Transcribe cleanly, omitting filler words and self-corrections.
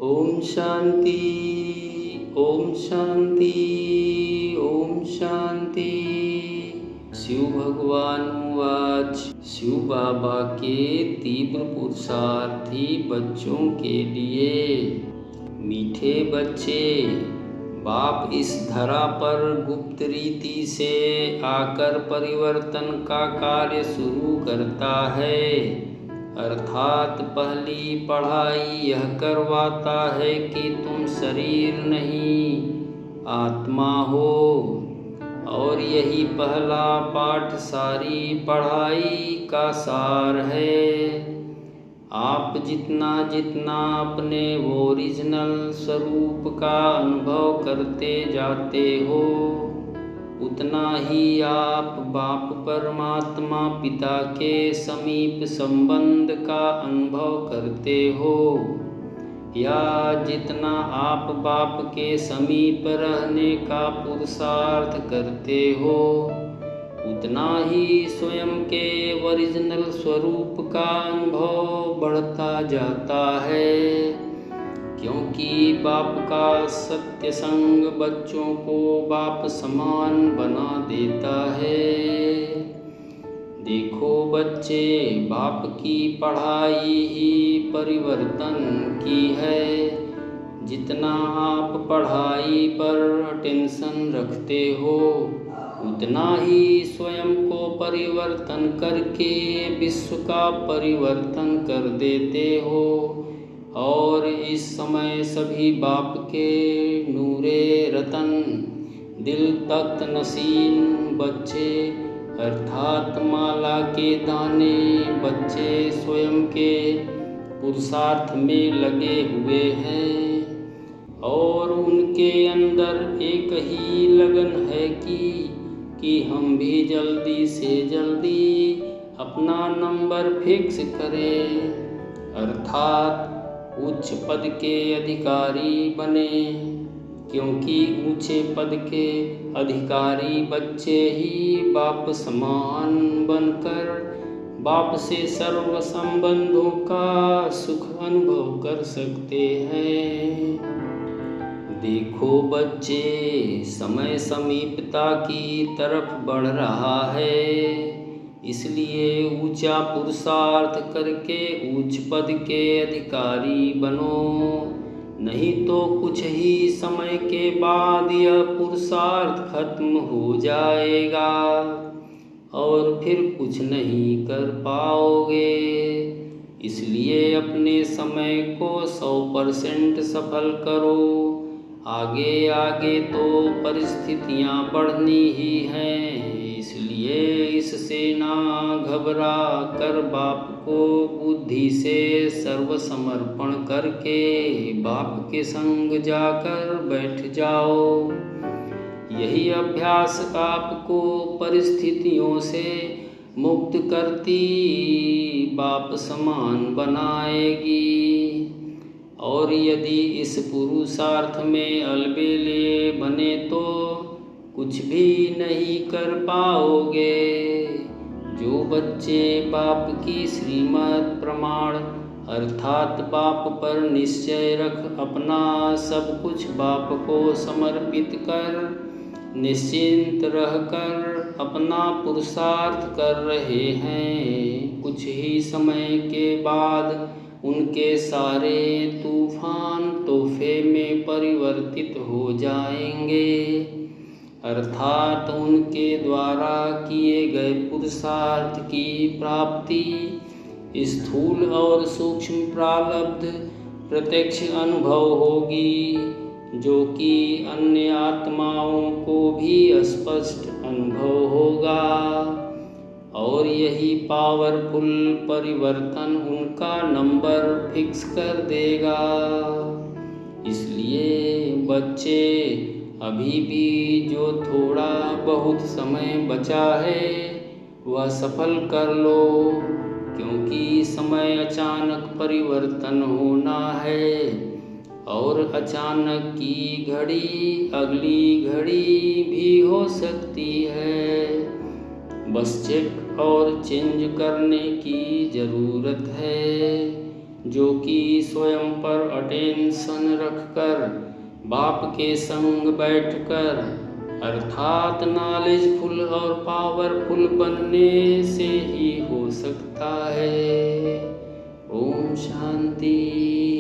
ओम शांति, ओम शांति, ओम शांति। शिव भगवान वाच। शिव बाबा के तीव्र पुरुषार्थी बच्चों के लिए। मीठे बच्चे, बाप इस धरा पर गुप्त रीति से आकर परिवर्तन का कार्य शुरू करता है। अर्थात पहली पढ़ाई यह करवाता है कि तुम शरीर नहीं आत्मा हो, और यही पहला पाठ सारी पढ़ाई का सार है। आप जितना जितना अपने ओरिजिनल स्वरूप का अनुभव करते जाते हो, उतना ही आप बाप परमात्मा पिता के समीप संबंध का अनुभव करते हो, या जितना आप बाप के समीप रहने का पुरुषार्थ करते हो, उतना ही स्वयं के ओरिजिनल स्वरूप का अनुभव बढ़ता जाता है। क्योंकि बाप का सत्य संग बच्चों को बाप समान बना देता है। देखो बच्चे, बाप की पढ़ाई ही परिवर्तन की है। जितना आप पढ़ाई पर अटेंशन रखते हो, उतना ही स्वयं को परिवर्तन करके विश्व का परिवर्तन कर देते हो। और इस समय सभी बाप के नूरे रतन दिल तख्त नसीन बच्चे, अर्थात माला के दाने बच्चे स्वयं के पुरुषार्थ में लगे हुए हैं। और उनके अंदर एक ही लगन है कि हम भी जल्दी से जल्दी अपना नंबर फिक्स करें, अर्थात उच्च पद के अधिकारी बने। क्योंकि ऊंचे पद के अधिकारी बच्चे ही बाप समान बनकर बाप से सर्व संबंधों का सुख अनुभव कर सकते हैं। देखो बच्चे, समय समीपता की तरफ बढ़ रहा है, इसलिए ऊंचा पुरुषार्थ करके उच्च पद के अधिकारी बनो। नहीं तो कुछ ही समय के बाद यह पुरुषार्थ खत्म हो जाएगा और फिर कुछ नहीं कर पाओगे। इसलिए अपने समय को 100% सफल करो। आगे आगे तो परिस्थितियां बढ़नी ही हैं, इसलिए इससे ना घबरा कर बाप को बुद्धि से सर्वसमर्पण करके बाप के संग जाकर बैठ जाओ। यही अभ्यास आपको परिस्थितियों से मुक्त करती बाप समान बनाएगी। और यदि इस पुरुषार्थ में अलबेले बने तो कुछ भी नहीं कर पाओगे। जो बच्चे बाप की श्रीमत प्रमाण अर्थात बाप पर निश्चय रख अपना सब कुछ बाप को समर्पित कर निश्चिंत रहकर अपना पुरुषार्थ कर रहे हैं, कुछ ही समय के बाद उनके सारे तूफान तोहफे में परिवर्तित हो जाएंगे। अर्थात उनके द्वारा किए गए पुरुषार्थ की प्राप्ति स्थूल और सूक्ष्म प्रारब्ध प्रत्यक्ष अनुभव होगी, जो कि अन्य आत्माओं को भी स्पष्ट अनुभव होगा। और यही पावरफुल परिवर्तन उनका नंबर फिक्स कर देगा। इसलिए बच्चे, अभी भी जो थोड़ा बहुत समय बचा है वह सफल कर लो, क्योंकि समय अचानक परिवर्तन होना है और अचानक की घड़ी अगली घड़ी भी हो सकती है। बस चेक और चेंज करने की ज़रूरत है। जो कि स्वयं पर अटेंशन रखकर बाप के संग बैठकर अर्थात नॉलेजफुल और पावरफुल बनने से ही हो सकता है। ओम शांति।